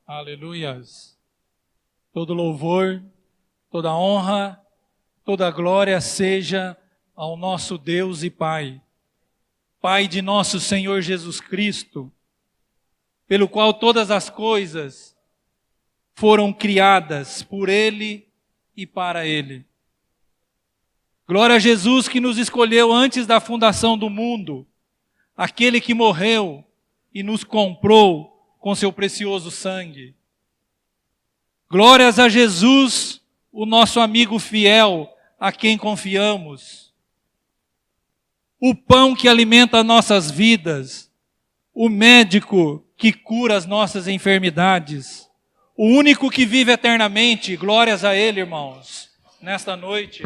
Aleluias. Todo louvor, toda honra, toda glória seja ao nosso Deus e Pai. Pai de nosso Senhor Jesus Cristo, pelo qual todas as coisas foram criadas por Ele e para Ele. Glória a Jesus que nos escolheu antes da fundação do mundo, aquele que morreu e nos comprou com seu precioso sangue. Glórias a Jesus, o nosso amigo fiel, a quem confiamos. O pão que alimenta nossas vidas, o médico que cura as nossas enfermidades, o único que vive eternamente, glórias a Ele, irmãos, nesta noite.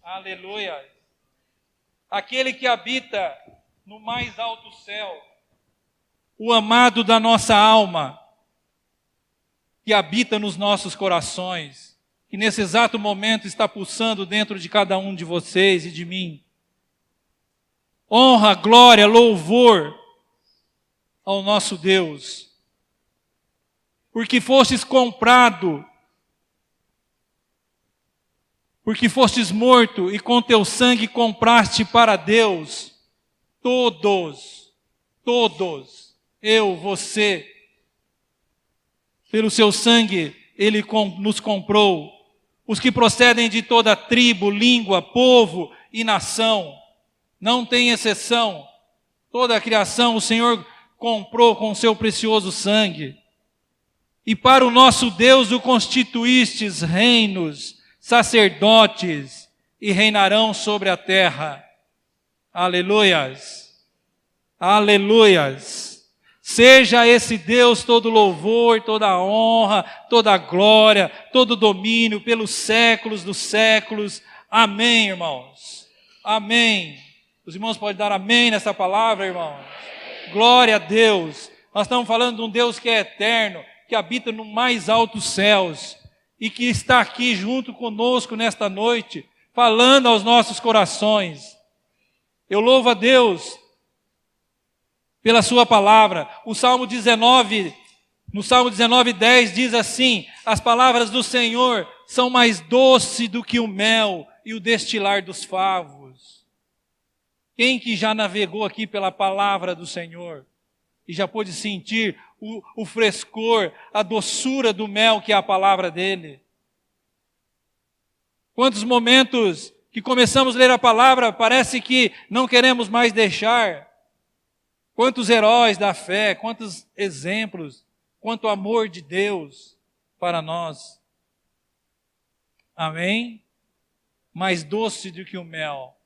Aleluia. Aquele que habita no mais alto céu, o amado da nossa alma, que habita nos nossos corações, que nesse exato momento está pulsando dentro de cada um de vocês e de mim. Honra, glória, louvor ao nosso Deus, porque fostes comprado, porque fostes morto e com teu sangue compraste para Deus todos, eu, você, pelo seu sangue Ele nos comprou, os que procedem de toda tribo, língua, povo e nação, não tem exceção, toda a criação o Senhor comprou com seu precioso sangue. E para o nosso Deus o constituístes reinos, sacerdotes, e reinarão sobre a terra. Aleluias! Aleluias! Seja esse Deus todo louvor, toda honra, toda glória, todo domínio pelos séculos dos séculos. Amém, irmãos. Amém. Os irmãos podem dar amém nessa palavra, irmãos? Glória a Deus. Nós estamos falando de um Deus que é eterno, que habita no mais altos céus e que está aqui junto conosco nesta noite, falando aos nossos corações. Eu louvo a Deus pela sua palavra. O Salmo 19, no Salmo 19:10 diz assim: as palavras do Senhor são mais doces do que o mel e o destilar dos favos. Quem que já navegou aqui pela palavra do Senhor e já pôde sentir o frescor, a doçura do mel que é a palavra dele? Quantos momentos que começamos a ler a palavra, parece que não queremos mais deixar. Quantos heróis da fé, quantos exemplos, quanto amor de Deus para nós. Amém? Mais doce do que o mel.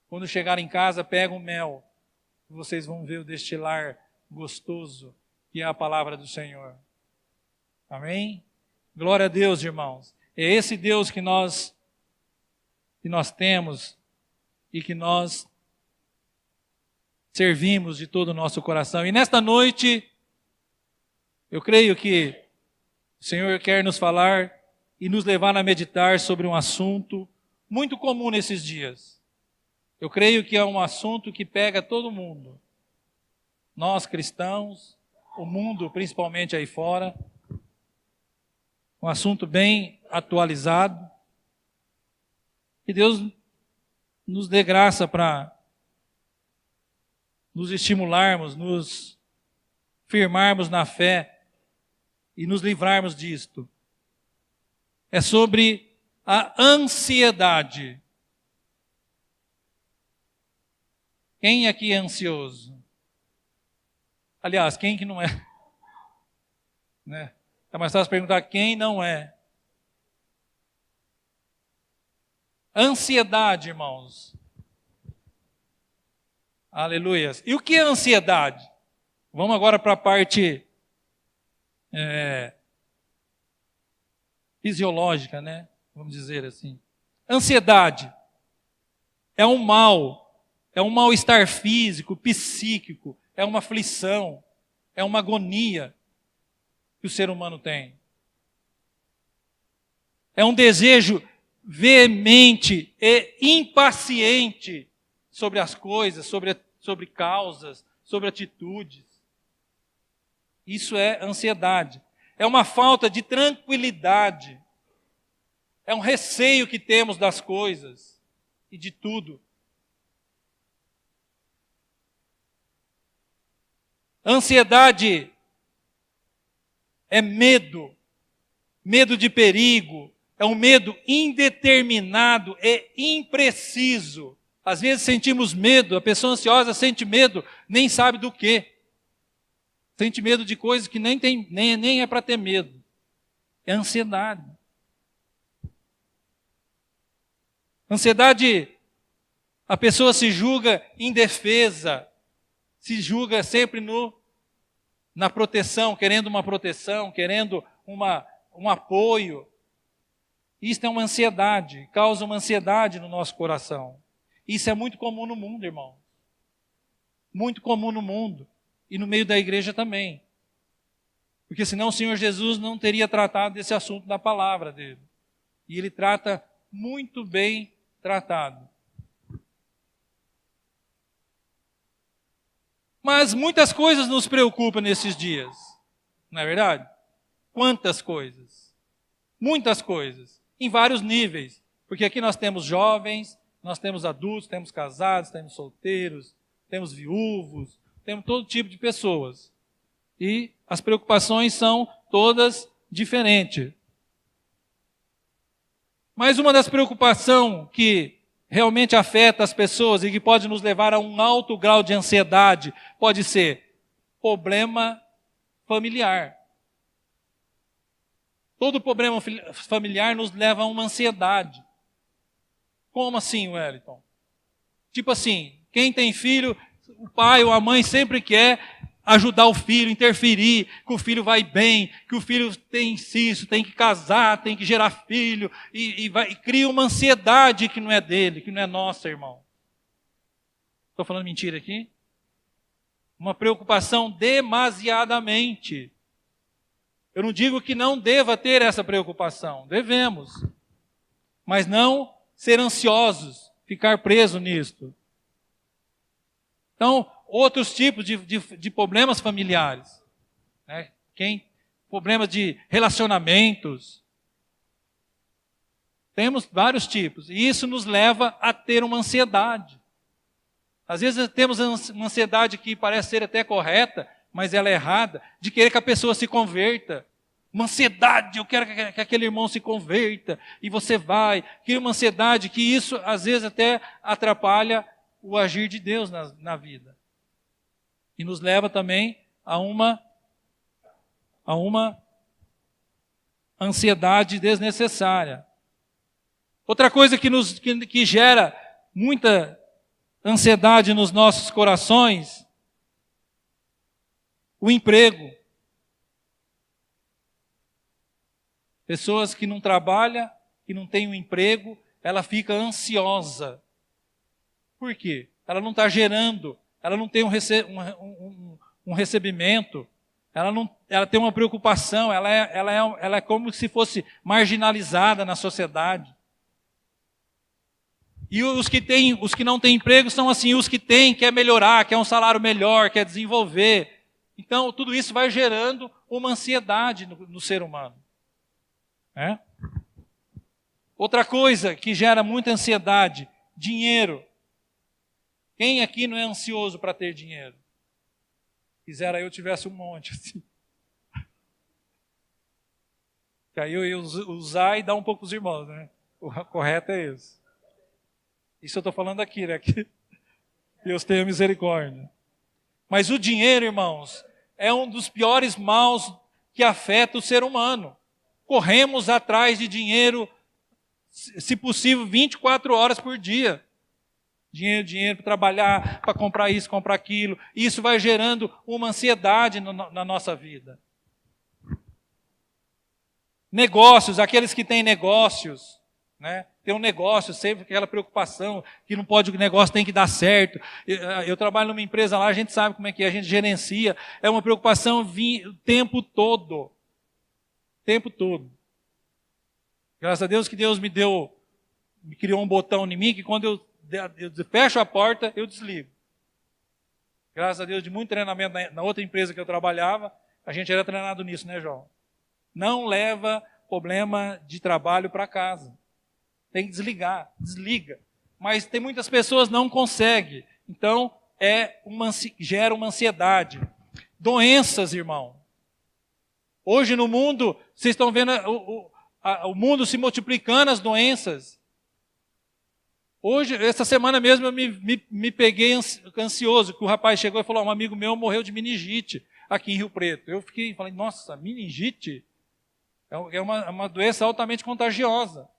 Quando chegar em casa, pega o mel. Vocês vão ver o destilar gostoso, que é a palavra do Senhor. Amém? Glória a Deus, irmãos. É esse Deus que nós temos e que nós servimos de todo o nosso coração. E nesta noite, eu creio que o Senhor quer nos falar e nos levar a meditar sobre um assunto muito comum nesses dias. Eu creio que é um assunto que pega todo mundo. Nós cristãos, o mundo principalmente aí fora. Um assunto bem atualizado. Que Deus nos dê graça para nos estimularmos, nos firmarmos na fé e nos livrarmos disto. É sobre a ansiedade. Quem aqui é ansioso? Aliás, quem que não é? Né? É mais fácil perguntar quem não é. Ansiedade, irmãos. Aleluias. E o que é ansiedade? Vamos agora para a parte fisiológica, né? Vamos dizer assim. Ansiedade é um mal-estar físico, psíquico, é uma aflição, é uma agonia que o ser humano tem. É um desejo veemente e impaciente sobre as coisas, sobre causas, sobre atitudes. Isso é ansiedade. É uma falta de tranquilidade. É um receio que temos das coisas e de tudo. Ansiedade é medo, medo de perigo, é um medo indeterminado e impreciso. Às vezes sentimos medo, a pessoa ansiosa sente medo, nem sabe do quê. Sente medo de coisas que nem é para ter medo. É ansiedade. Ansiedade, a pessoa se julga indefesa, se julga sempre na proteção, querendo uma proteção, querendo um apoio. Isso é uma ansiedade, causa uma ansiedade no nosso coração. Isso é muito comum no mundo, irmão. Muito comum no mundo e no meio da igreja também. Porque senão o Senhor Jesus não teria tratado desse assunto da palavra dele. E ele trata muito bem tratado. Mas muitas coisas nos preocupam nesses dias, não é verdade? Quantas coisas? Muitas coisas, em vários níveis. Porque aqui nós temos jovens, nós temos adultos, temos casados, temos solteiros, temos viúvos, temos todo tipo de pessoas. E as preocupações são todas diferentes. Mas uma das preocupações que realmente afeta as pessoas e que pode nos levar a um alto grau de ansiedade pode ser problema familiar. Todo problema familiar nos leva a uma ansiedade. Como assim, Wellington? Tipo assim, quem tem filho, o pai ou a mãe sempre quer ajudar o filho, interferir, que o filho vai bem, que o filho tem isso, tem que casar, tem que gerar filho, e cria uma ansiedade que não é dele, que não é nossa, irmão. Estou falando mentira aqui? Uma preocupação demasiadamente. Eu não digo que não deva ter essa preocupação, devemos. Mas não ser ansiosos, ficar preso nisto. Então, outros tipos de problemas familiares. Né? Problemas de relacionamentos. Temos vários tipos. E isso nos leva a ter uma ansiedade. Às vezes temos uma ansiedade que parece ser até correta, mas ela é errada, de querer que a pessoa se converta. Uma ansiedade, eu quero que aquele irmão se converta, e você vai. Cria uma ansiedade que isso, às vezes, até atrapalha o agir de Deus na vida. E nos leva também a uma ansiedade desnecessária. Outra coisa que gera muita ansiedade nos nossos corações, o emprego. Pessoas que não trabalham, que não têm um emprego, ela fica ansiosa. Por quê? Ela não está gerando, ela não tem um recebimento, ela tem uma preocupação, ela é como se fosse marginalizada na sociedade. E os que não têm emprego são assim, os que têm, quer melhorar, quer um salário melhor, quer desenvolver. Então, tudo isso vai gerando uma ansiedade no ser humano. É? Outra coisa que gera muita ansiedade, dinheiro. Quem aqui não é ansioso para ter dinheiro? Quisera eu tivesse um monte assim. Que aí eu ia usar e dar um pouco para os irmãos, né? O correto é esse. Isso eu estou falando aqui, né? Que Deus tenha misericórdia. Mas o dinheiro, irmãos, é um dos piores maus que afeta o ser humano. Corremos atrás de dinheiro, se possível, 24 horas por dia. Dinheiro para trabalhar, para comprar isso, comprar aquilo. Isso vai gerando uma ansiedade na nossa vida. Negócios, aqueles que têm negócios, né? Tem um negócio, sempre aquela preocupação, que não pode, o negócio tem que dar certo. Eu trabalho numa empresa lá, a gente sabe como é que é, a gente gerencia. É uma preocupação o tempo todo. O tempo todo. Graças a Deus que Deus me criou um botão em mim, que quando eu fecho a porta, eu desligo. Graças a Deus, de muito treinamento na outra empresa que eu trabalhava, A gente era treinado nisso, né, João? Não leva problema de trabalho para casa. Tem que desligar, desliga. Mas tem muitas pessoas que não conseguem. Então, gera uma ansiedade. Doenças, irmão. Hoje no mundo, vocês estão vendo o mundo se multiplicando, as doenças. Hoje, essa semana mesmo, eu me peguei ansioso, que o rapaz chegou e falou, um amigo meu morreu de meningite aqui em Rio Preto. Eu falei, nossa, meningite é uma doença altamente contagiosa.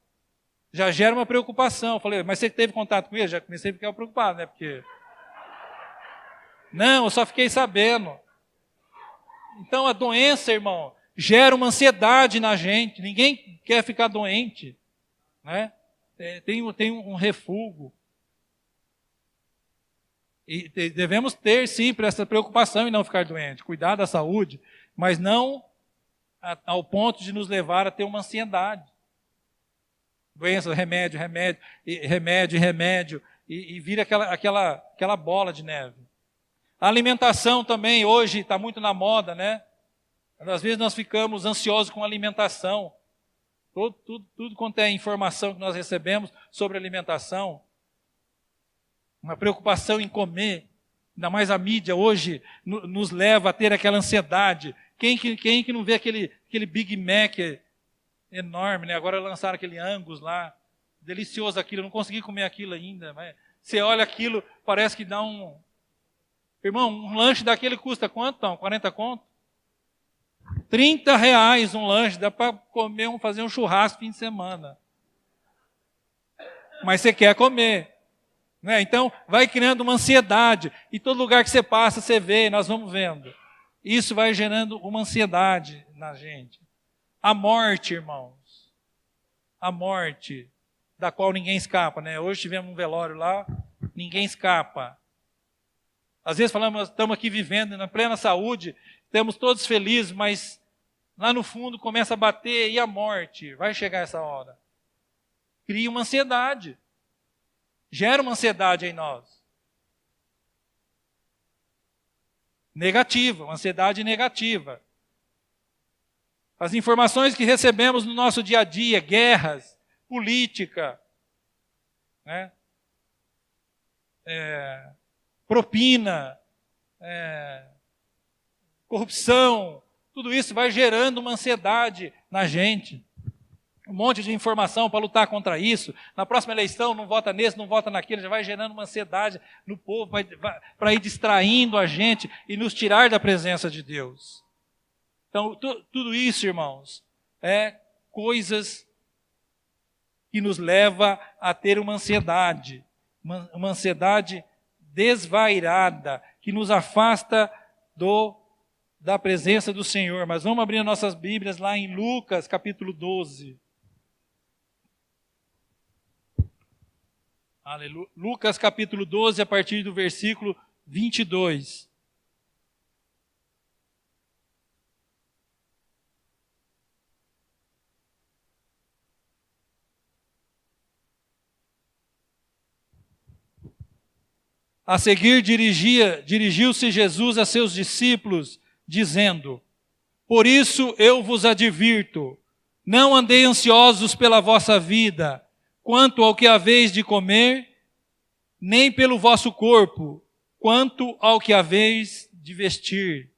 Já gera uma preocupação. Eu falei, mas você teve contato com ele? Já comecei a ficar preocupado, né? Porque... Não, eu só fiquei sabendo. Então, a doença, irmão, gera uma ansiedade na gente. Ninguém quer ficar doente, né? Tem um refúgio. E devemos ter, sim, essa preocupação em não ficar doente. Cuidar da saúde, mas não ao ponto de nos levar a ter uma ansiedade. Doença, remédio, e vira aquela bola de neve. A alimentação também, hoje, está muito na moda, né? Às vezes nós ficamos ansiosos com a alimentação. Tudo quanto é informação que nós recebemos sobre alimentação, uma preocupação em comer, ainda mais a mídia hoje nos leva a ter aquela ansiedade. Quem que não vê aquele Big Mac enorme, né? Agora lançaram aquele Angus lá, delicioso aquilo, eu não consegui comer aquilo ainda, mas você olha aquilo, parece que dá um... Irmão, um lanche daquele custa quanto, então? 40 conto? R$30 um lanche, dá para fazer um churrasco fim de semana. Mas você quer comer, né? Então, vai criando uma ansiedade, e todo lugar que você passa, você vê, nós vamos vendo. Isso vai gerando uma ansiedade na gente. A morte, irmãos. A morte, da qual ninguém escapa, né? Hoje tivemos um velório lá, ninguém escapa. Às vezes falamos, estamos aqui vivendo na plena saúde, estamos todos felizes, mas lá no fundo começa a bater, e a morte? Vai chegar essa hora. Cria uma ansiedade. Gera uma ansiedade em nós. Negativa, uma ansiedade negativa. As informações que recebemos no nosso dia a dia, guerras, política, né? Propina, corrupção, tudo isso vai gerando uma ansiedade na gente. Um monte de informação para lutar contra isso. Na próxima eleição não vota nesse, não vota naquele, já vai gerando uma ansiedade no povo para ir distraindo a gente e nos tirar da presença de Deus. Então, tudo isso, irmãos, é coisas que nos leva a ter uma ansiedade desvairada, que nos afasta da presença do Senhor. Mas vamos abrir nossas Bíblias lá em Lucas, capítulo 12. Aleluia. Lucas, capítulo 12, a partir do versículo 22. A seguir dirigiu-se Jesus a seus discípulos, dizendo: Por isso eu vos advirto, não andei ansiosos pela vossa vida, quanto ao que haveis de comer, nem pelo vosso corpo, quanto ao que haveis de vestir.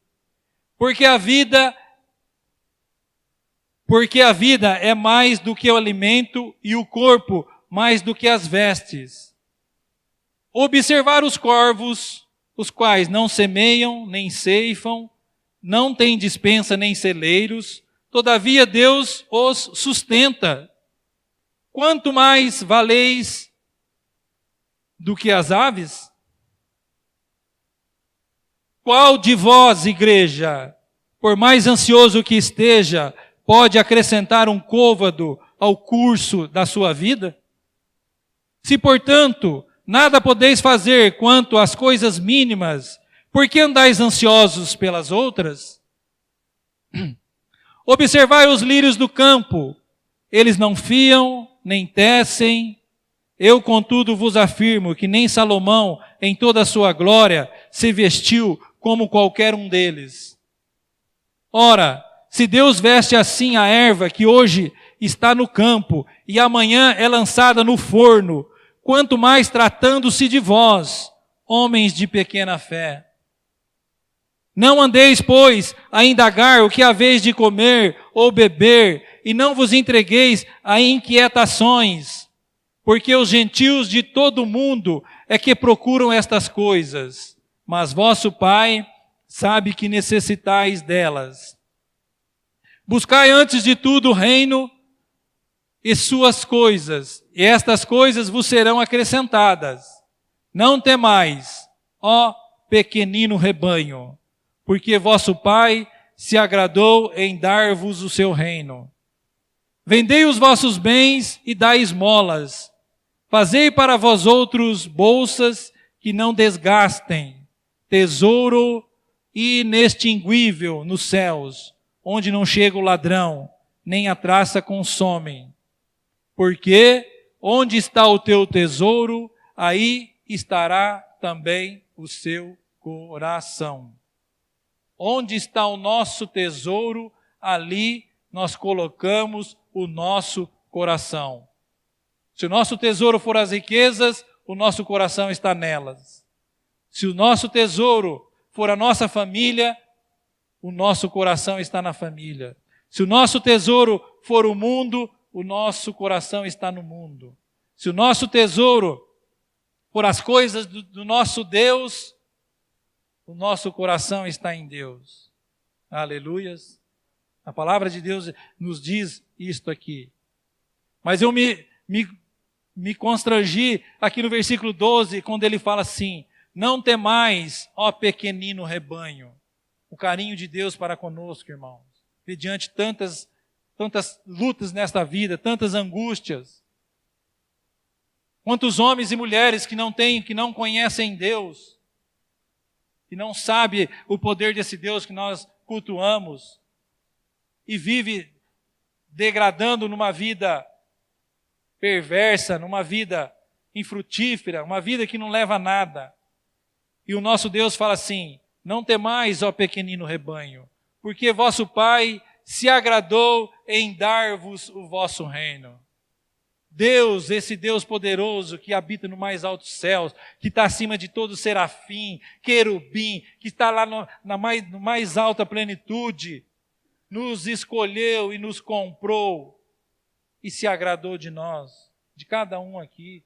Porque a vida é mais do que o alimento, e o corpo mais do que as vestes. Observar os corvos, os quais não semeiam, nem ceifam, não têm despensa nem celeiros, todavia Deus os sustenta. Quanto mais valeis do que as aves? Qual de vós, igreja, por mais ansioso que esteja, pode acrescentar um côvado ao curso da sua vida? Se, portanto, nada podeis fazer quanto às coisas mínimas, por que andais ansiosos pelas outras? Observai os lírios do campo, eles não fiam, nem tecem. Eu, contudo, vos afirmo que nem Salomão, em toda a sua glória, se vestiu como qualquer um deles. Ora, se Deus veste assim a erva que hoje está no campo e amanhã é lançada no forno, quanto mais tratando-se de vós, homens de pequena fé. Não andeis, pois, a indagar o que haveis de comer ou beber, e não vos entregueis a inquietações, porque os gentios de todo o mundo é que procuram estas coisas, mas vosso Pai sabe que necessitais delas. Buscai antes de tudo o reino e suas coisas, e estas coisas vos serão acrescentadas. Não temais, ó pequenino rebanho, porque vosso Pai se agradou em dar-vos o seu reino. Vendei os vossos bens e dai esmolas. Fazei para vós outros bolsas que não desgastem, tesouro inextinguível nos céus, onde não chega o ladrão, nem a traça consomem. Porque onde está o teu tesouro, aí estará também o seu coração. Onde está o nosso tesouro, ali nós colocamos o nosso coração. Se o nosso tesouro for as riquezas, o nosso coração está nelas. Se o nosso tesouro for a nossa família, o nosso coração está na família. Se o nosso tesouro for o mundo, o nosso coração está no mundo. Se o nosso tesouro for as coisas do nosso Deus, o nosso coração está em Deus. Aleluias. A palavra de Deus nos diz isto aqui. Mas eu me constrangi aqui no versículo 12, quando ele fala assim: não temais, ó pequenino rebanho. O carinho de Deus para conosco, irmãos. Mediante tantas lutas nesta vida, tantas angústias. Quantos homens e mulheres que não conhecem Deus, que não sabem o poder desse Deus que nós cultuamos, e vive degradando numa vida perversa, numa vida infrutífera, uma vida que não leva a nada. E o nosso Deus fala assim: não temais, ó pequenino rebanho, porque vosso Pai se agradou em dar-vos o vosso reino. Deus, esse Deus poderoso que habita no mais altos céus, que está acima de todo serafim, querubim, que está lá no mais alta plenitude, nos escolheu e nos comprou e se agradou de nós, de cada um aqui,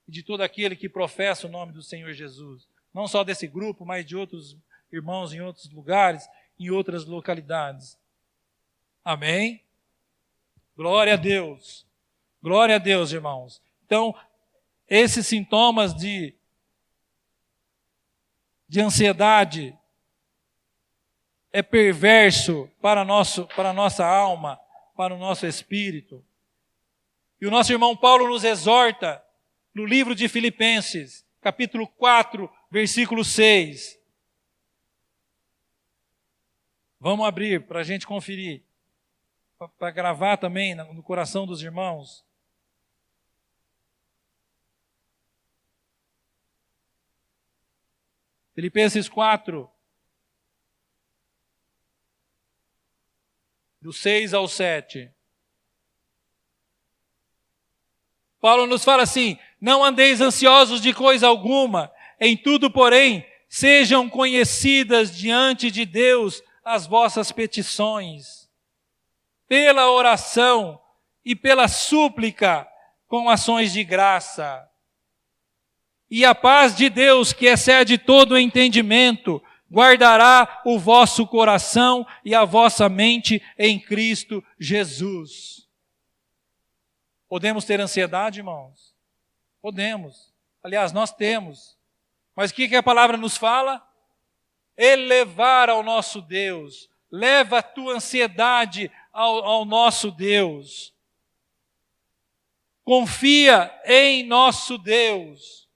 e de todo aquele que professa o nome do Senhor Jesus. Não só desse grupo, mas de outros irmãos em outros lugares, em outras localidades. Amém? Glória a Deus. Glória a Deus, irmãos. Então, esses sintomas de ansiedade é perverso para a nossa alma, para o nosso espírito. E o nosso irmão Paulo nos exorta no livro de Filipenses, capítulo 4, versículo 6. Vamos abrir para a gente conferir, para gravar também no coração dos irmãos. Filipenses 4, do 6 ao 7. Paulo nos fala assim: não andeis ansiosos de coisa alguma, em tudo, porém, sejam conhecidas diante de Deus as vossas petições, pela oração e pela súplica, com ações de graça. E a paz de Deus, que excede todo o entendimento, guardará o vosso coração e a vossa mente em Cristo Jesus. Podemos ter ansiedade, irmãos? Podemos. Aliás, nós temos. Mas o que a palavra nos fala? Elevar ao nosso Deus. Leva a tua ansiedade ao nosso Deus. Confia em nosso Deus.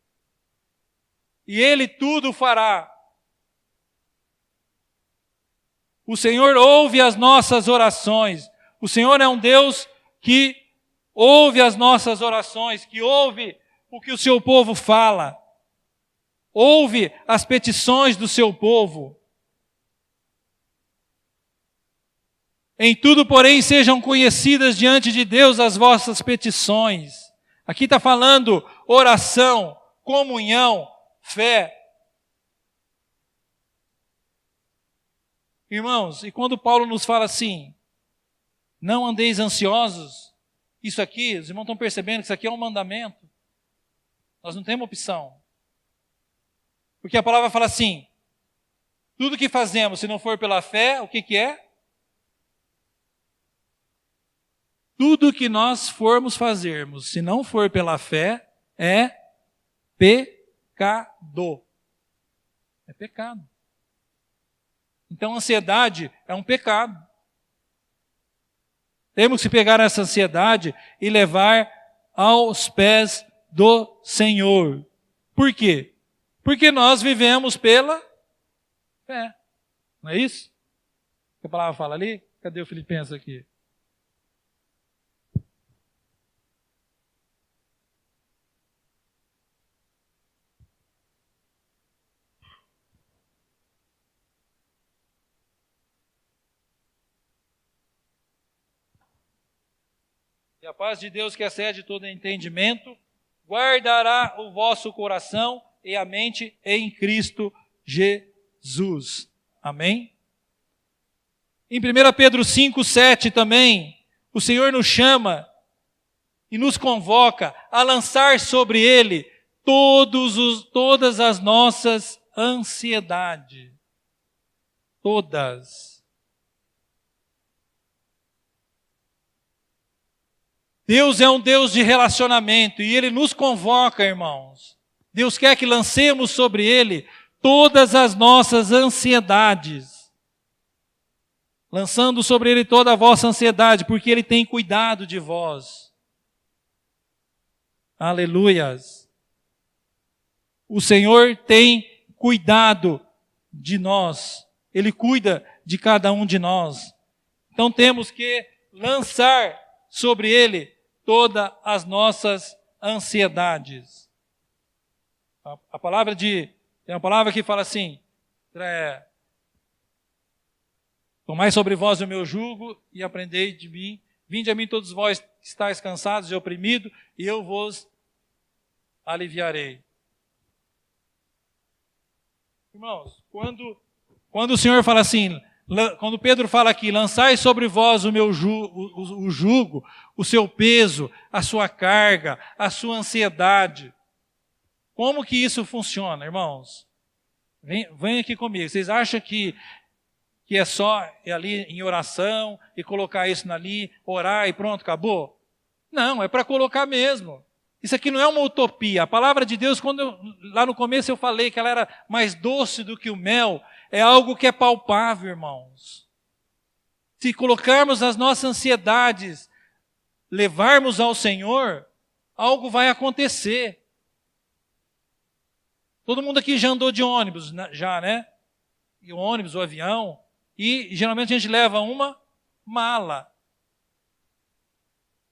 E Ele tudo fará. O Senhor ouve as nossas orações. O Senhor é um Deus que ouve as nossas orações, que ouve o que o seu povo fala. Ouve as petições do seu povo. Em tudo, porém, sejam conhecidas diante de Deus as vossas petições. Aqui está falando oração, comunhão, fé. Irmãos, e quando Paulo nos fala assim, não andeis ansiosos, isso aqui, os irmãos estão percebendo que isso aqui é um mandamento. Nós não temos opção. Porque a palavra fala assim, tudo que fazemos, se não for pela fé, o que que é? Tudo que nós formos fazermos, se não for pela fé, é pecado. É pecado. Então, ansiedade é um pecado. Temos que pegar essa ansiedade e levar aos pés do Senhor. Por quê? Porque nós vivemos pela fé. Não é isso? Que a palavra fala ali? Cadê o Filipenses aqui? E a paz de Deus, que excede todo entendimento, guardará o vosso coração e a mente em Cristo Jesus. Amém? Em 1 Pedro 5, 7 também, o Senhor nos chama e nos convoca a lançar sobre Ele todas as nossas ansiedades. Todas. Deus é um Deus de relacionamento e Ele nos convoca, irmãos. Deus quer que lancemos sobre Ele todas as nossas ansiedades. Lançando sobre Ele toda a vossa ansiedade, porque Ele tem cuidado de vós. Aleluias. O Senhor tem cuidado de nós. Ele cuida de cada um de nós. Então temos que lançar sobre Ele todas as nossas ansiedades. Tem uma palavra que fala assim, tomai sobre vós o meu jugo e aprendei de mim, vinde a mim todos vós que estáis cansados e oprimidos, e eu vos aliviarei. Irmãos, quando o Senhor fala assim, quando Pedro fala aqui, lançai sobre vós o meu jugo, o seu peso, a sua carga, a sua ansiedade. Como que isso funciona, irmãos? Vem aqui comigo. Vocês acham que é só ir ali em oração e colocar isso ali, orar e pronto, acabou? Não, é para colocar mesmo. Isso aqui não é uma utopia. A palavra de Deus, lá no começo eu falei que ela era mais doce do que o mel, é algo que é palpável, irmãos. Se colocarmos as nossas ansiedades, levarmos ao Senhor, algo vai acontecer. Todo mundo aqui já andou de ônibus, já, né? E o ônibus, o avião, e geralmente a gente leva uma mala.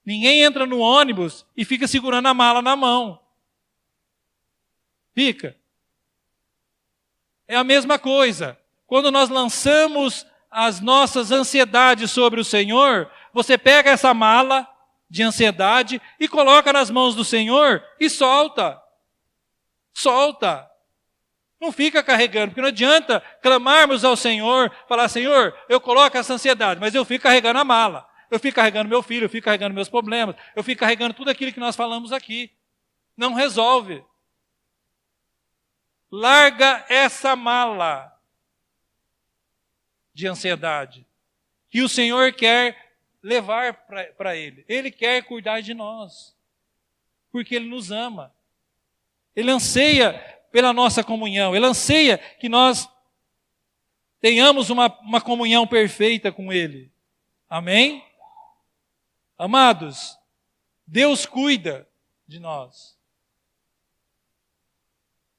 Ninguém entra no ônibus e fica segurando a mala na mão. Fica. É a mesma coisa. Quando nós lançamos as nossas ansiedades sobre o Senhor, você pega essa mala de ansiedade e coloca nas mãos do Senhor e solta. Solta. Não fica carregando, porque não adianta clamarmos ao Senhor, falar, Senhor, eu coloco essa ansiedade, mas eu fico carregando a mala. Eu fico carregando meu filho, eu fico carregando meus problemas, eu fico carregando tudo aquilo que nós falamos aqui. Não resolve. Larga essa mala de ansiedade que o Senhor quer levar para Ele. Ele quer cuidar de nós, porque Ele nos ama. Ele anseia pela nossa comunhão, Ele anseia que nós tenhamos uma comunhão perfeita com Ele. Amém? Amados, Deus cuida de nós.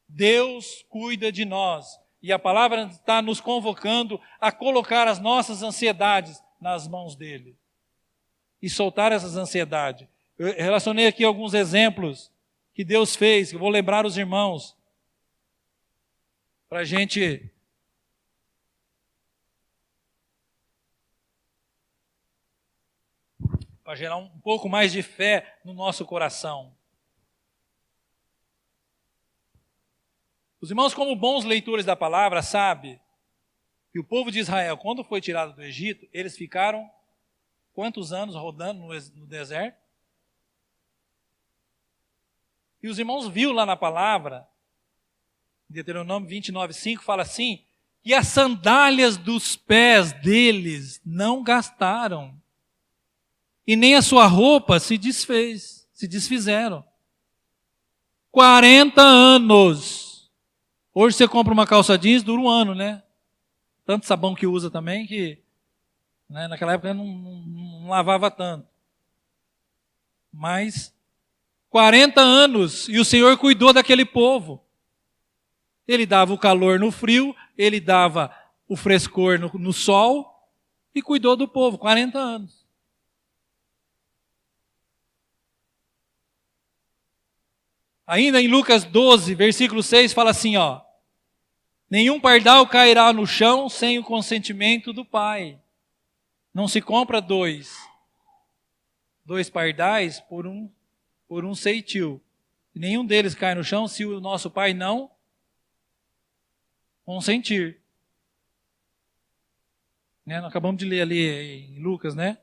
Deus cuida de nós. E a palavra está nos convocando a colocar as nossas ansiedades nas mãos dEle. E soltar essas ansiedades. Eu relacionei aqui alguns exemplos que Deus fez, que eu vou lembrar os irmãos. Para a gente para gerar um pouco mais de fé no nosso coração. Os irmãos, como bons leitores da palavra, sabem que o povo de Israel, quando foi tirado do Egito, eles ficaram quantos anos rodando no deserto? E os irmãos viram lá na palavra, Deuteronômio 29:5 fala assim, que as sandálias dos pés deles não gastaram, e nem a sua roupa se desfizeram. 40 anos. Hoje você compra uma calça jeans, dura um ano, né? Tanto sabão que usa também, que né, naquela época não lavava tanto. Mas 40 anos, e o Senhor cuidou daquele povo. Ele dava o calor no frio, ele dava o frescor no sol, e cuidou do povo, 40 anos. Ainda em Lucas 12, versículo 6, fala assim, ó. Nenhum pardal cairá no chão sem o consentimento do pai. Não se compra dois pardais por um ceitil. Nenhum deles cai no chão se o nosso pai não consentir. Né? Nós acabamos de ler ali em Lucas, né?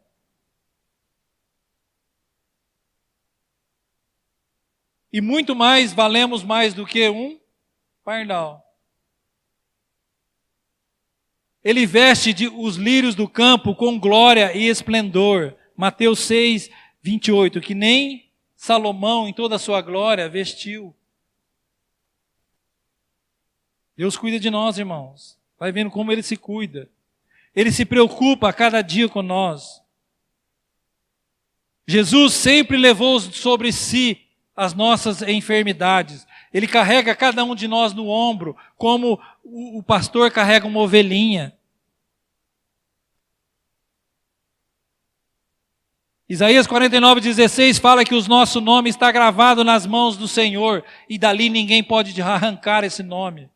E muito mais, valemos mais do que um pardal. Ele veste os lírios do campo com glória e esplendor. Mateus 6, 28, que nem Salomão em toda a sua glória vestiu. Deus cuida de nós, irmãos. Vai vendo como Ele se cuida. Ele se preocupa a cada dia com nós. Jesus sempre levou sobre si as nossas enfermidades. Ele carrega cada um de nós no ombro, como o pastor carrega uma ovelhinha. Isaías 49:16 fala que o nosso nome está gravado nas mãos do Senhor, e dali ninguém pode arrancar esse nome.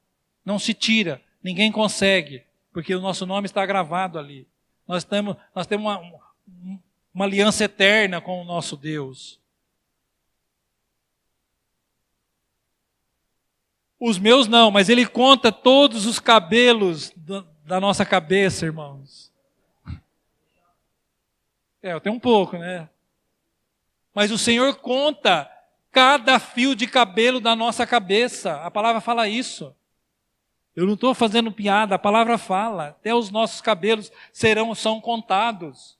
Não se tira, ninguém consegue, porque o nosso nome está gravado ali. Nós temos uma aliança eterna com o nosso Deus. Os meus não, mas Ele conta todos os cabelos da nossa cabeça, irmãos. Eu tenho um pouco, né? Mas o Senhor conta cada fio de cabelo da nossa cabeça. A palavra fala isso. Eu não estou fazendo piada, a palavra fala. Até os nossos cabelos são contados.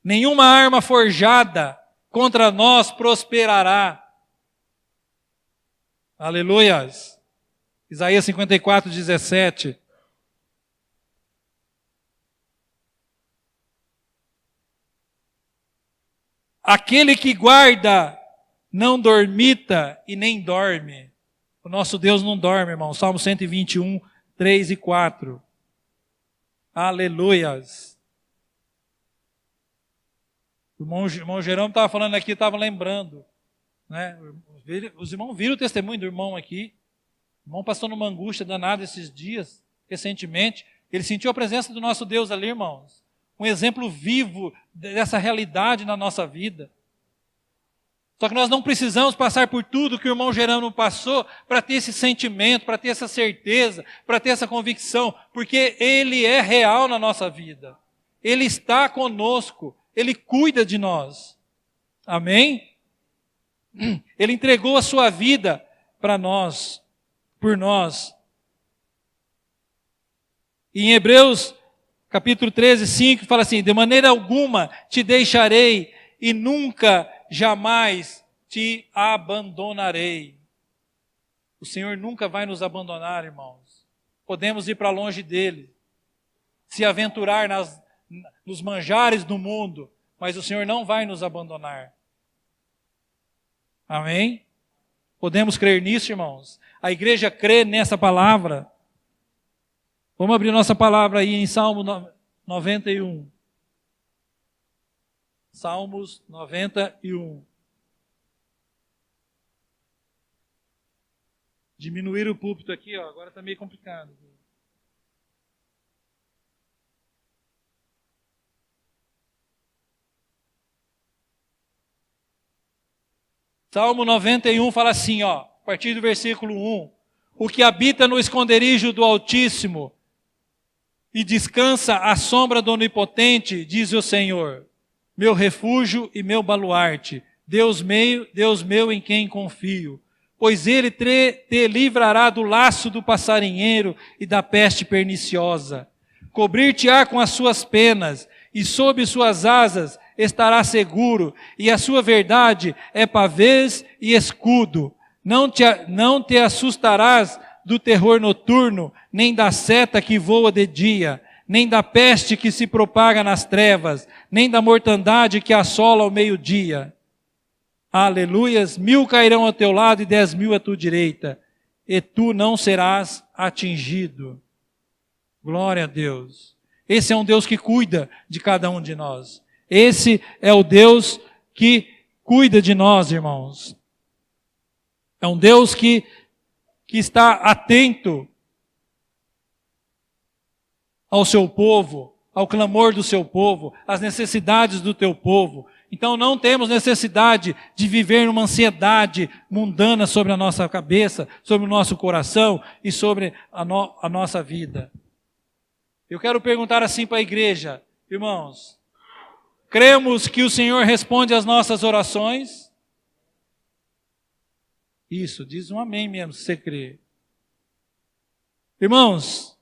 Nenhuma arma forjada contra nós prosperará. Aleluias. Isaías 54:17. Aquele que guarda não dormita e nem dorme. O nosso Deus não dorme, irmão. Salmo 121, 3 e 4. Aleluias. O irmão Jerônimo estava falando aqui, estava lembrando. Né? Os irmãos viram o testemunho do irmão aqui. O irmão passou numa angústia danada esses dias, recentemente. Ele sentiu a presença do nosso Deus ali, irmãos. Um exemplo vivo dessa realidade na nossa vida. Só que nós não precisamos passar por tudo que o irmão Jerônimo passou para ter esse sentimento, para ter essa certeza, para ter essa convicção, porque Ele é real na nossa vida. Ele está conosco, Ele cuida de nós. Amém? Ele entregou a sua vida para nós, por nós. E em Hebreus capítulo 13, 5, fala assim, de maneira alguma te deixarei e nunca, jamais te abandonarei. O Senhor nunca vai nos abandonar, irmãos. Podemos ir para longe dEle, se aventurar nos manjares do mundo, mas o Senhor não vai nos abandonar. Amém? Podemos crer nisso, irmãos? A igreja crê nessa palavra. Vamos abrir nossa palavra aí em Salmo 91. Salmos 91. Diminuir o púlpito aqui, ó, agora está meio complicado. Salmo 91 fala assim, ó, a partir do versículo 1. O que habita no esconderijo do Altíssimo e descansa à sombra do Onipotente, diz o Senhor, meu refúgio e meu baluarte, Deus meu em quem confio. Pois ele te livrará do laço do passarinheiro e da peste perniciosa. Cobrir-te-á com as suas penas, e sob suas asas estará seguro, e a sua verdade é pavês e escudo. Não te assustarás do terror noturno, nem da seta que voa de dia, nem da peste que se propaga nas trevas, nem da mortandade que assola ao meio-dia. Aleluias, 1000 cairão ao teu lado e 10.000 à tua direita, e tu não serás atingido. Glória a Deus. Esse é um Deus que cuida de cada um de nós. Esse é o Deus que cuida de nós, irmãos. É um Deus que está atento ao seu povo, ao clamor do seu povo, às necessidades do teu povo. Então não temos necessidade de viver numa ansiedade mundana sobre a nossa cabeça, sobre o nosso coração e sobre a nossa vida. Eu quero perguntar assim para a igreja, irmãos, cremos que o Senhor responde às nossas orações? Isso, diz um amém mesmo, se você crê. Irmãos,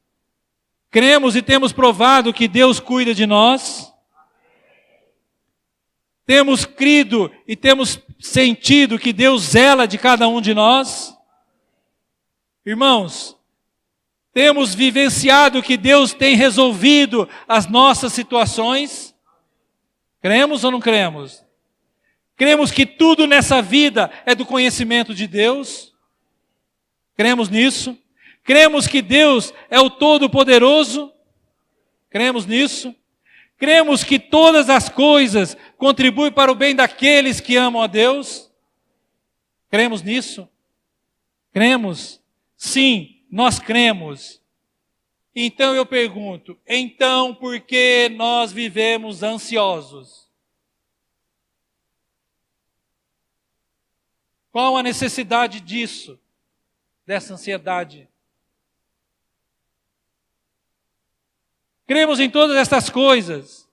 cremos e temos provado que Deus cuida de nós? Temos crido e temos sentido que Deus zela de cada um de nós? Irmãos, temos vivenciado que Deus tem resolvido as nossas situações? Cremos ou não cremos? Cremos que tudo nessa vida é do conhecimento de Deus? Cremos nisso? Cremos que Deus é o Todo-Poderoso? Cremos nisso? Cremos que todas as coisas contribuem para o bem daqueles que amam a Deus? Cremos nisso? Cremos? Sim, nós cremos. Então eu pergunto, então por que nós vivemos ansiosos? Qual a necessidade disso, dessa ansiedade? Cremos em todas essas coisas.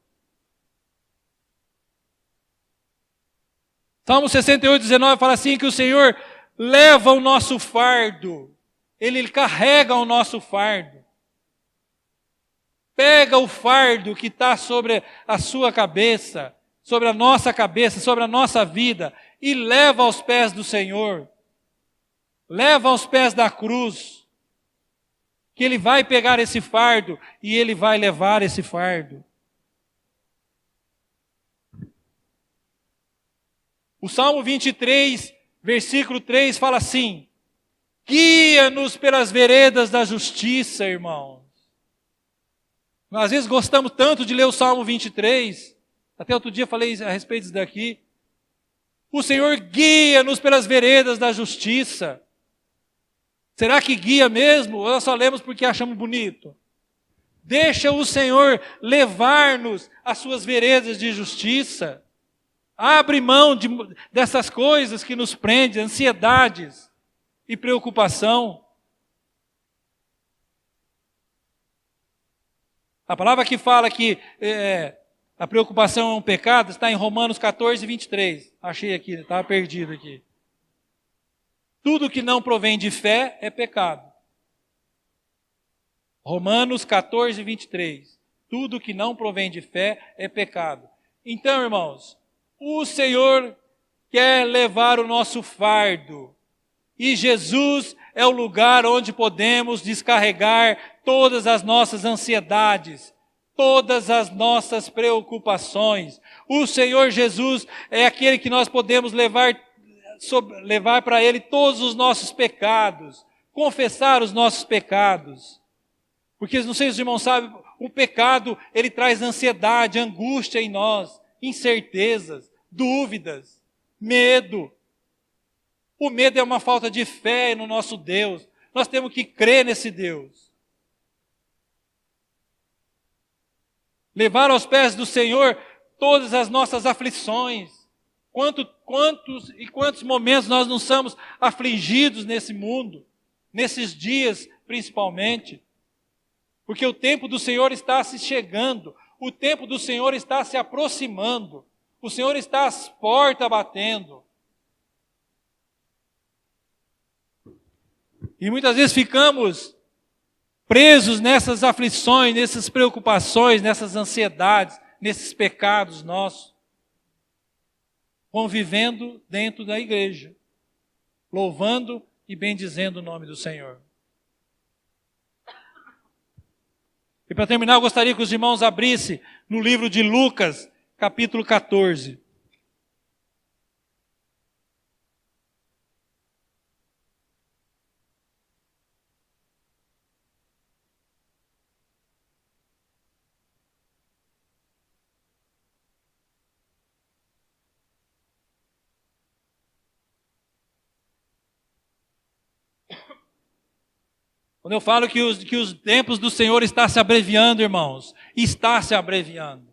Salmo 68, 19 fala assim que o Senhor leva o nosso fardo. Ele carrega o nosso fardo. Pega o fardo que está sobre a sua cabeça, sobre a nossa cabeça, sobre a nossa vida, e leva aos pés do Senhor. Leva aos pés da cruz. Que Ele vai pegar esse fardo e Ele vai levar esse fardo. O Salmo 23, versículo 3 fala assim: guia-nos pelas veredas da justiça, irmãos. Às vezes gostamos tanto de ler o Salmo 23, até outro dia falei a respeito disso daqui. O Senhor guia-nos pelas veredas da justiça. Será que guia mesmo? Ou nós só lemos porque achamos bonito? Deixa o Senhor levar-nos às suas veredas de justiça. Abre mão dessas coisas que nos prendem, ansiedades e preocupação. A palavra que fala que a preocupação é um pecado está em Romanos 14, 23. Achei aqui, estava perdido aqui. Tudo que não provém de fé é pecado. Romanos 14, 23. Tudo que não provém de fé é pecado. Então, irmãos, o Senhor quer levar o nosso fardo. E Jesus é o lugar onde podemos descarregar todas as nossas ansiedades, todas as nossas preocupações. O Senhor Jesus é aquele que nós podemos levar para Ele todos os nossos pecados, confessar os nossos pecados. Porque, não sei se os irmãos sabem, o pecado, ele traz ansiedade, angústia em nós, incertezas, dúvidas, medo. O medo é uma falta de fé no nosso Deus. Nós temos que crer nesse Deus. Levar aos pés do Senhor todas as nossas aflições, Quantos momentos nós não somos afligidos nesse mundo, nesses dias principalmente, porque o tempo do Senhor está se chegando, o tempo do Senhor está se aproximando, o Senhor está às portas batendo. E muitas vezes ficamos presos nessas aflições, nessas preocupações, nessas ansiedades, nesses pecados nossos, convivendo dentro da igreja, louvando e bendizendo o nome do Senhor. E para terminar, eu gostaria que os irmãos abrissem no livro de Lucas, capítulo 14. Quando eu falo que os tempos do Senhor está se abreviando, irmãos, está se abreviando.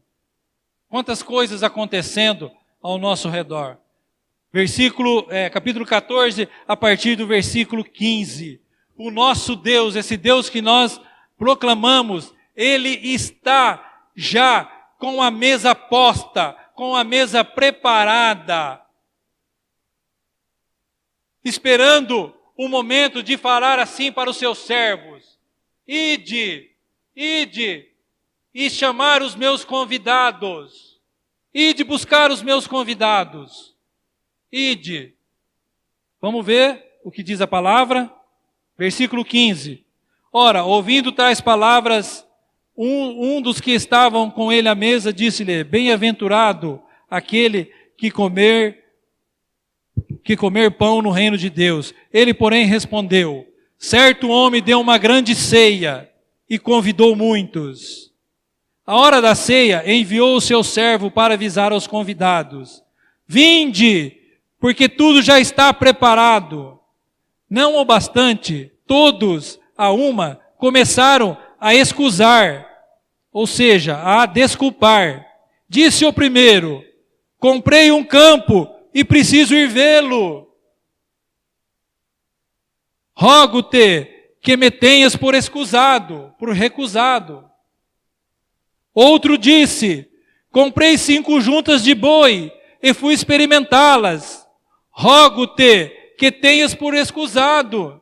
Quantas coisas acontecendo ao nosso redor. Capítulo 14, a partir do versículo 15. O nosso Deus, esse Deus que nós proclamamos, Ele está já com a mesa posta, com a mesa preparada, esperando o momento de falar assim para os seus servos: ide, e chamar os meus convidados, ide buscar os meus convidados, ide. Vamos ver o que diz a palavra? Versículo 15. Ora, ouvindo tais palavras, um dos que estavam com ele à mesa disse-lhe: bem-aventurado aquele que comer pão no reino de Deus. Ele, porém, respondeu: certo homem deu uma grande ceia e convidou muitos. A hora da ceia, enviou o seu servo para avisar aos convidados: vinde, porque tudo já está preparado. Não o bastante, todos, a uma, começaram a escusar, ou seja, a desculpar. Disse o primeiro: comprei um campo e preciso ir vê-lo. Rogo-te que me tenhas por escusado, por recusado. Outro disse: comprei 5 juntas de boi e fui experimentá-las. Rogo-te que tenhas por escusado.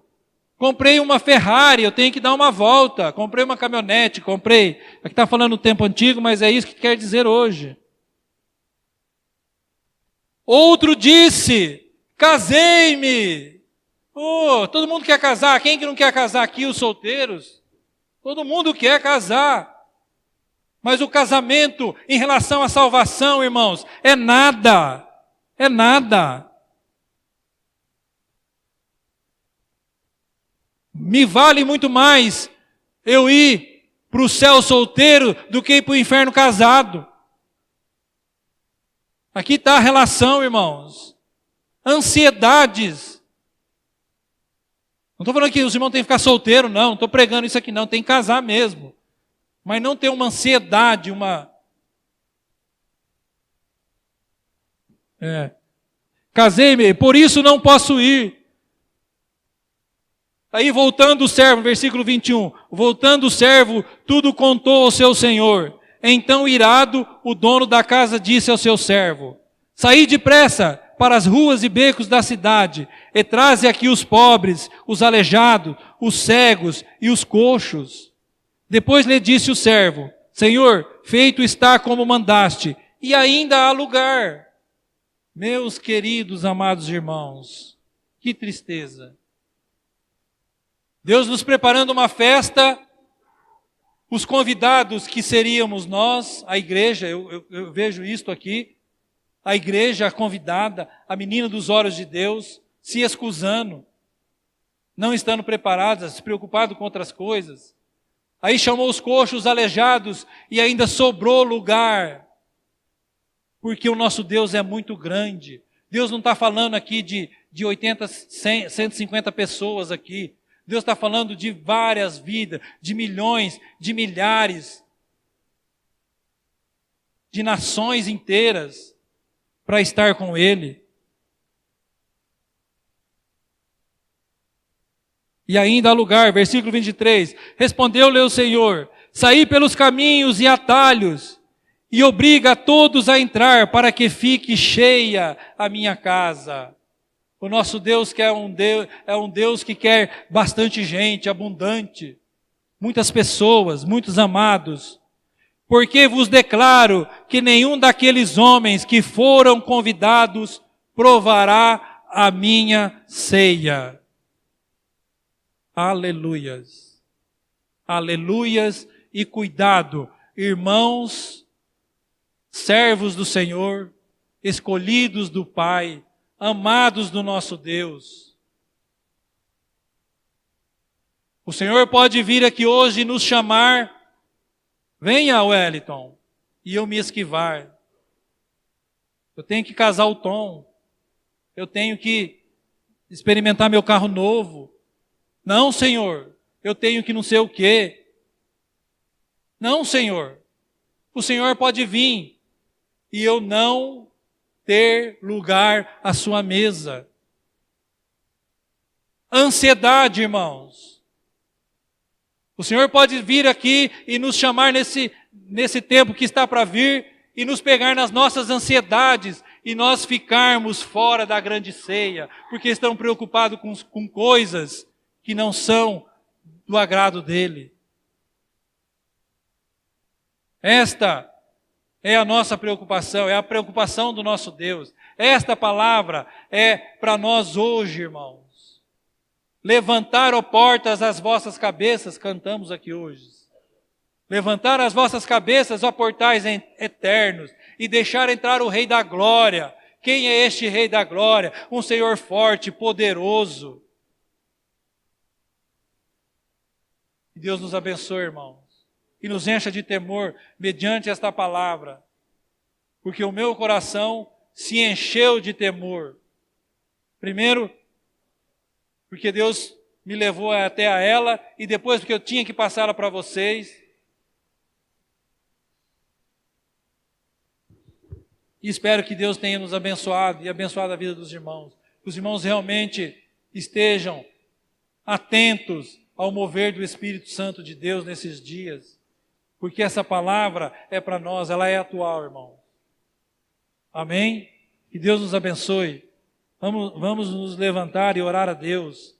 Comprei uma Ferrari, eu tenho que dar uma volta. Comprei uma caminhonete, Aqui está falando do tempo antigo, mas é isso que quer dizer hoje. Outro disse: casei-me. Oh, todo mundo quer casar. Quem que não quer casar aqui, os solteiros? Todo mundo quer casar. Mas o casamento em relação à salvação, irmãos, é nada. É nada. Me vale muito mais eu ir para o céu solteiro do que ir para o inferno casado. Aqui está a relação, irmãos. Ansiedades. Não estou falando que os irmãos têm que ficar solteiros, não estou pregando isso aqui, não. Tem que casar mesmo. Mas não ter uma ansiedade, Casei-me, por isso não posso ir. Aí voltando o servo, versículo 21. Voltando o servo, tudo contou ao seu senhor. Então, irado, o dono da casa disse ao seu servo: saí depressa para as ruas e becos da cidade, e traze aqui os pobres, os aleijados, os cegos e os coxos. Depois lhe disse o servo: Senhor, feito está como mandaste, e ainda há lugar. Meus queridos, amados irmãos, que tristeza. Deus nos preparando uma festa, os convidados que seríamos nós, a igreja, eu vejo isto aqui, a igreja convidada, a menina dos olhos de Deus, se escusando, não estando preparadas, preocupado com outras coisas. Aí chamou os coxos, os aleijados, e ainda sobrou lugar, porque o nosso Deus é muito grande. Deus não está falando aqui de 80, 100, 150 pessoas aqui. Deus está falando de várias vidas, de milhões, de milhares, de nações inteiras. para estar com Ele. E ainda há lugar, versículo 23, respondeu-lhe o Senhor, saí pelos caminhos e atalhos, e obriga a todos a entrar, para que fique cheia a minha casa. O nosso Deus que é um Deus que quer bastante gente, abundante, muitas pessoas, muitos amados. Porque vos declaro que nenhum daqueles homens que foram convidados provará a minha ceia. Aleluias. Aleluias e cuidado, irmãos, servos do Senhor, escolhidos do Pai, amados do nosso Deus. O Senhor pode vir aqui hoje e nos chamar, venha, Wellington, e eu me esquivar. Eu tenho que casar o Tom, eu tenho que experimentar meu carro novo. Não, Senhor, eu tenho que não sei o quê. Não, Senhor, o Senhor pode vir e eu não ter lugar à sua mesa. Ansiedade, irmãos. O Senhor pode vir aqui e nos chamar nesse tempo que está para vir e nos pegar nas nossas ansiedades e nós ficarmos fora da grande ceia, porque estamos preocupados com coisas que não são do agrado dele. Esta é a nossa preocupação, é a preocupação do nosso Deus. Esta palavra é para nós hoje, irmãos. Levantar, ó portas, as vossas cabeças, cantamos aqui hoje. Levantar as vossas cabeças, ó portais eternos, e deixar entrar o Rei da Glória. Quem é este Rei da Glória? Um Senhor forte, poderoso. Que Deus nos abençoe, irmãos, e nos encha de temor mediante esta palavra, porque o meu coração se encheu de temor. Primeiro, porque Deus me levou até a ela, e depois porque eu tinha que passá-la para vocês. E espero que Deus tenha nos abençoado e abençoado a vida dos irmãos. Que os irmãos realmente estejam atentos ao mover do Espírito Santo de Deus nesses dias. Porque essa palavra é para nós, ela é atual, irmão. Amém? Que Deus nos abençoe. Vamos nos levantar e orar a Deus.